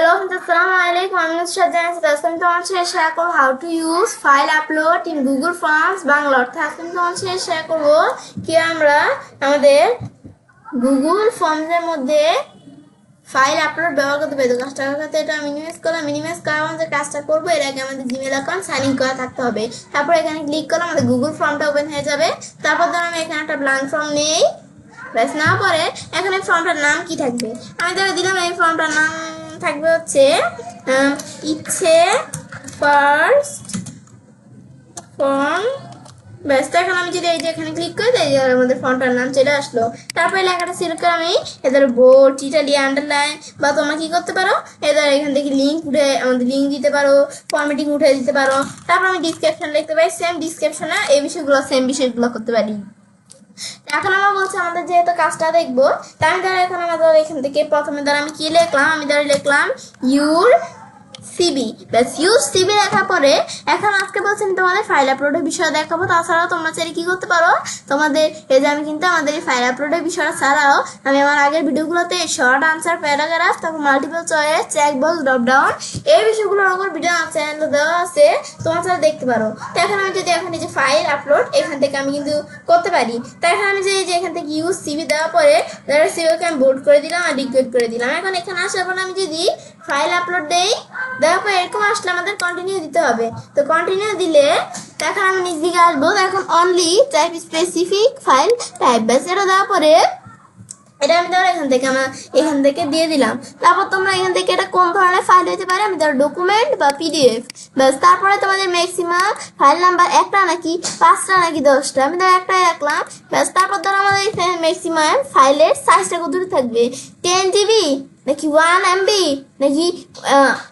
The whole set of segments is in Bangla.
Hello, Assalamualaikum. I'm Nusrat Jain. আজকে তোমার সাথে শেয়ার করব how to use file upload in Google Forms Bangla অর্থাৎ আজকে তোমার সাথে শেয়ার করব কি আমরা আমাদের Google Forms এর মধ্যে ফাইল আপলোড ব্যবহার করতে পারি। তো কাজটা করতে এটা মিনিমাইজ করা আমাদের কাজটা করবো। এর আগে আমাদের জিমেল অ্যাকাউন্ট সাইন ইন করা থাকতে হবে। তারপর এখানে ক্লিক করলে আমাদের গুগল ফর্মটা ওপেন হয়ে যাবে। তারপর ধরো আমি এখানে একটা ব্ল্যাঙ্ক ফর্ম নেই, ব্যাস না পরে এখানে ফর্মটার নাম কি থাকবে আমি ধরে দিলাম। এই ফর্মটার নাম থাকবে হচ্ছে ইচ্ছে ফার্স্ট ফর্ম। ব্যাস এখন আমি যদি এই যে এখানে ক্লিক করি তাই আমাদের ফর্মটার নাম চলে আসলো। তারপরে লেখাটা সিলেক্ট করে আমি এদের বোল্ড ইটালি আন্ডারলাইন বা তোমরা কি করতে পারো এদের এখান থেকে লিঙ্ক উঠে আমাদের লিঙ্ক দিতে পারো, ফরম্যাটিং উঠে দিতে পারো। তারপর আমি ডিসক্রিপশন লিখতে পারি, সেম ডিসক্রিপশনে এই বিষয়গুলো করতে পারি। এখন আমরা বলছি আমাদের যেহেতু কাজটা দেখবো তাই আমি ধরো এখন আমাদের এখান থেকে প্রথমে ধরো আমি কি লিখলাম, আমি ধরো লিখলাম ইউর সিবি। ব্যাস ইউর সিবি লেখার পরে এখন আজকে বলছেন তোমাদের ফাইল আপলোডের বিষয় দেখাবো। তাছাড়াও তোমরা চাইলে কি করতে পারো তোমাদের এই যে আমি কিন্তু আমাদের এই ফাইল আপলোডের বিষয়টা ছাড়াও আমি আমার আগের ভিডিওগুলোতে শর্ট আনসার, প্যারাগ্রাফ, তারপর multiple choice, check box, drop down এই বিষয়গুলোর উপর ভিডিও আমার চ্যানেলে দেওয়া আছে, তোমরা চাইলে দেখতে পারো। তো এখন আমি যদি এখন এই যে ফাইল আপলোড এখান থেকে আমি কিন্তু করতে পারি। তাই এখন আমি যে এখান থেকে ইউজ সিবি দেওয়ার পরে সিবিকে আমি বোল্ড করে দিলাম আর ডিক্রিয়েট করে দিলাম। এখন এখানে আসার পর আমি যদি ফাইল আপলোড দেই দেওয়ার পর এরকম আসলে আমাদের কন্টিনিউ দিতে হবে। তো কন্টিনিউ দিলে এখন আমি নিজ দিকে আসবো। এখন only type specific file type, ব্যাস এটা দেওয়ার পরে এটা আমি ধরো এখান থেকে দিয়ে দিলাম। তারপর তোমরা এখান থেকে এটা কোন ধরনের ফাইল হতে পারে আমি ধরো ডকুমেন্ট বা পিডিএফ। ব্যাস তারপরে তোমাদের ম্যাক্সিমাম ফাইল নাম্বার একটা নাকি 5টা নাকি 10টা, আমি ধরো একটাই রাখলাম। ব্যাস তারপর ধরো আমাদের এখানে ম্যাক্সিমাম ফাইলের সাইজটা কতটুকু থাকবে, 10 জিবি নাকি 1 এমবি নাকি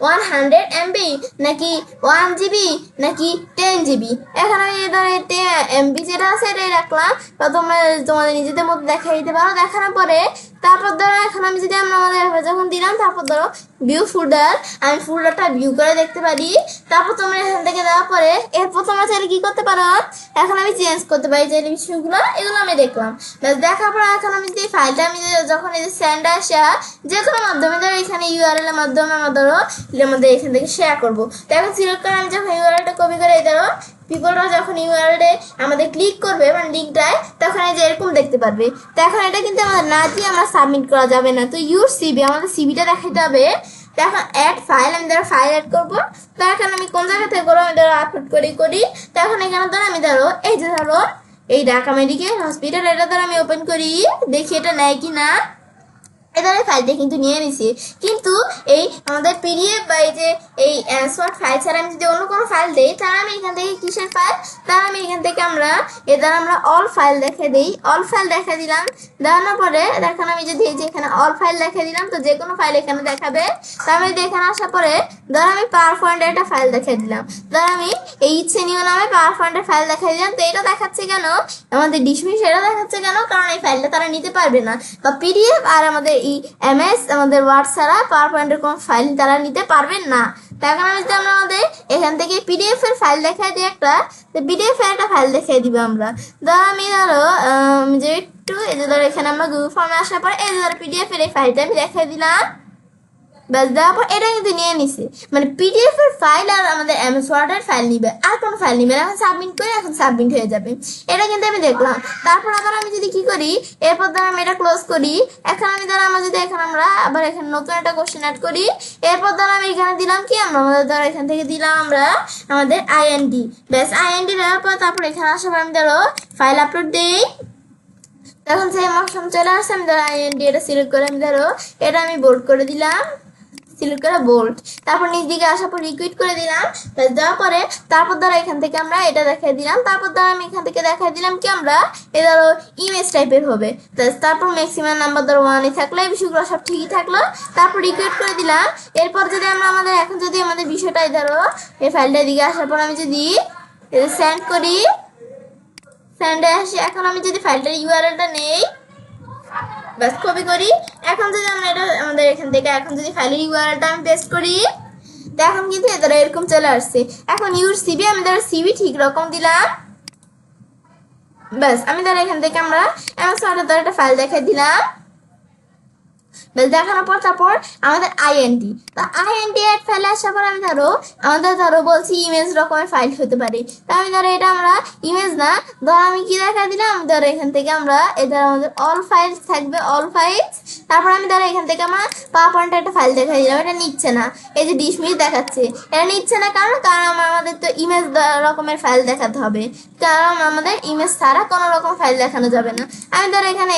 100 এমবি নাকি 1 জিবি নাকি 10 জিবি। এখন আমি ধরো এমবি যেটা আছে এটাই রাখলাম, বা তোমরা তোমাদের নিজেদের মধ্যে দেখাই দিতে পারো। দেখানোর পরে তারপর ধরো এখন আমি যদি আমাদের যখন দিলাম তারপর ধরো ভিউ ফোল্ডার, আমি ফোল্ডারটা ভিউ করে দেখতে পারি। তারপর তোমরা এখান থেকে দেওয়ার পরে এরপর তোমরা চাইলে কি করতে পারো এখন আমি চেঞ্জ করতে পারি যে বিষয়গুলো, এগুলো আমি দেখলাম। ব্যাস দেখার পর এখন আমি যদি ফাইলটা আমি যখন এই যে সেন্ড আসা যে কোনো মাধ্যমে ধরো এখানে ইউআরএল এর মাধ্যমে ধরো আমাদের এখান থেকে শেয়ার করবো। তো এখন সিলেক্ট করে আমি যখন ইউআরএলটা কপি করে ধরো পিপলরা যখন ইউআরএলে আমাদের ক্লিক করবে মানে লিঙ্কটায় তখন এই যে এরকম দেখতে পারবে। তো এখন এটা কিন্তু আমাদের না দিয়ে আমরা সাবমিট করা যাবে না। তো ইউর সিবি আমাদের সিবিটা দেখাতে হবে। তো এখন অ্যাড ফাইল, আমি ধরো ফাইল অ্যাড করবো। তো এখন আমি কোন জায়গা থেকে করবো আমি ধরো আপলোড করি। তো এখন এখানে ধরো আমি ধরো এই যে ধরো এই ঢাকা মেডিকেল হসপিটাল এটা ধরো আমি ওপেন করি, দেখি এটা নেয় কি না। এদের ফাইলটা কিন্তু নিয়ে নিছি, কিন্তু এই আমাদের পিডিএফ বা এই যে এই শর্ট ফাইল ছাড়া আমি যদি অন্য কোনো ফাইল দিই তাহলে আমি এখান থেকে কিসের ফাইল, তাহলে আমি এখান থেকে আমরা অল ফাইল দেখে দিই। অল ফাইল দেখে দিলাম, দেখানোর পরে দেখেন আমি যদি এই যে এখানে অল ফাইল দেখে দিলাম তো যে কোনো ফাইল এখানে দেখাবে। তার আমি এখানে আসার পরে ধরো আমি পাওয়ার পয়েন্টের একটা ফাইল দেখে দিলাম। ধরো আমি এই ইচ্ছে নিয়ে নামে পাওয়ার পয়েন্টের ফাইল দেখে দিলাম। তো এটা দেখাচ্ছে কেন আমাদের ডিসমিস, এটা দেখাচ্ছে কেন কারণ এই ফাইলটা তারা নিতে পারবে না, বা পিডিএফ আর আমাদের এমএস আমাদের ওয়ার্ড ছাড়া পাওয়ার পয়েন্টের কোনো ফাইল তারা নিতে পারবেন না। তার কারণে যদি আমরা আমাদের এখান থেকে পিডিএফ এর ফাইল দেখাই দিই একটা, তো পিডিএফ এর একটা ফাইল দেখাই দিব আমরা। ধরো আমি ধরো যে একটু এই যে ধরো এখানে আমরা গুগল ফর্মে আসার পর এই যে ধরো পিডিএফ এর এই ফাইলটা আমি দেখাই দিলাম। ব্যাস দেওয়ার পর এটা কিন্তু নিয়ে নিছে, মানে পিডিএফ এর ফাইল আর আমাদের এমএস ওয়ার্ড এর ফাইল নিবে, আর কোনো ফাইল নিবে না। এখন সাবমিট করে এখন সাবমিট হয়ে যাবে, এটা কিন্তু আমি দেখলাম। তারপর আবার আমি যদি কি করি এরপর ধর আমি এটা ক্লোজ করি। এখন আমি ধর আমরা যদি এখন আমরা আবার এখানে নতুন একটা কোশ্চেন অ্যাড করি। এরপর ধর আমি এখানে দিলাম কি আমরা আমাদের ধর এখান থেকে দিলাম আমরা আমাদের আইএনডি। ব্যাস আইএনডি দেওয়ার পর তারপর এখানে আসার পর আমি ধরো ফাইল আপলোড দিই। এখন সেই অপশন চলে আসছে, আমি ধরো আইএনডি এটা সিলেক্ট করে আমি ধরো এটা আমি বোল্ড করে দিলাম, সিলেক্ট করে বোল্ড। তারপর নিচ দিকে আসার পর রিকুইট করে দিলাম। দেওয়ার পরে তারপর ধরো এখান থেকে আমরা এটা দেখাই দিলাম। তারপর ধরো আমি এখান থেকে দেখাই দিলাম কি আমরা এ ধরো ইমেজ টাইপের হবে। তারপর ম্যাক্সিমাম নাম্বার ধরো 1 থাকলো, এই বিষয়গুলো সব ঠিকই থাকলো। তারপর রিকুইট করে দিলাম। এরপর যদি আমরা এখন যদি আমাদের বিষয়টাই ধরো এই ফাইলটার দিকে আসার পর আমি যদি সেন্ড করি, সেন্ডে আসি। এখন আমি যদি ফাইলটার ইউআরএলটা নেই ব্যাস কপি করি। এখন যদি আমরা এটা আমাদের এখান থেকে এখন যদি ফাইলের ইউআরএলটা আমি পেস্ট করি তো এখন কিন্তু এদের এরকম চলে আসছে। এখন ইউর সিবি আমি ধরো সিবি ঠিক রকম দিলাম। ব্যাস আমি ধরো এখান থেকে আমরা এমএস ওয়ার্ডের ধরো একটা ফাইল দেখাই দিলাম। দেখানোর পর তারপর আমাদের আইএনটি, তো আইএনটি অ্যাড ফাইলে আসার পর আমি ধরো বলছি ইমেজ রকমের ফাইল হতে পারে। তো আমি ধরো এটা আমরা ইমেজ না, ধরো আমি কি দেখা দিলাম, ধরো এখান থেকে আমরা ধরো আমাদের অল ফাইলস থাকবে, অল ফাইলস। তারপর আমি ধরো এখান থেকে আমার পাওয়ার পয়েন্টে একটা ফাইল দেখাই দিলাম, এটা নিচ্ছে না, এই যে ডিসমিস দেখাচ্ছে, এটা নিচ্ছে না কারণ আমাদের তো ইমেজ রকমের ফাইল দেখাতে হবে, কারণ আমাদের ইমেজ ছাড়া কোনো রকম ফাইল দেখানো যাবে না। আমি ধরো এখানে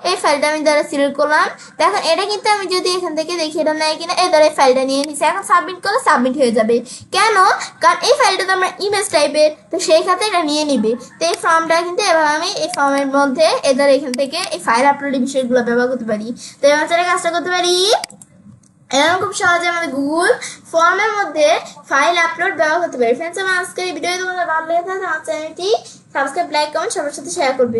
এই ফাইলটা আমি ধরো সিলেক্ট করলাম। দেখুন এটা কিন্তু আমি যদি এখান থেকে দেখি এটা নেয় কিনা, এই ধরো এই ফাইলটা নিয়ে নিচ্ছে, এখন সাবমিট করলে সাবমিট হয়ে যাবে। কেন? কারণ এই ফাইলটা তো আমরা ইমেজ টাইপের, তো সেই ক্ষেত্রে এটা নিয়ে নিবে। তো এই ফর্মটা কিন্তু এভাবে আমি এই ফর্মের মধ্যে ধরো এখান থেকে এই ফাইল আপলোডের বিষয়গুলো ব্যবহার করতে পারি। তো এবার কাজটা করতে পারি, এরকম খুব সহজে আমাদের গুগল ফর্মের মধ্যে ফাইল আপলোড ব্যবহার করতে পারি। ফ্রেন্ডস, আমার আজকের এই ভিডিও তোমাদের ভালো লেগে থাকে আমার চ্যানেলটি সাবস্ক্রাইব, লাইক, কমেন্ট সবার সাথে শেয়ার করবে।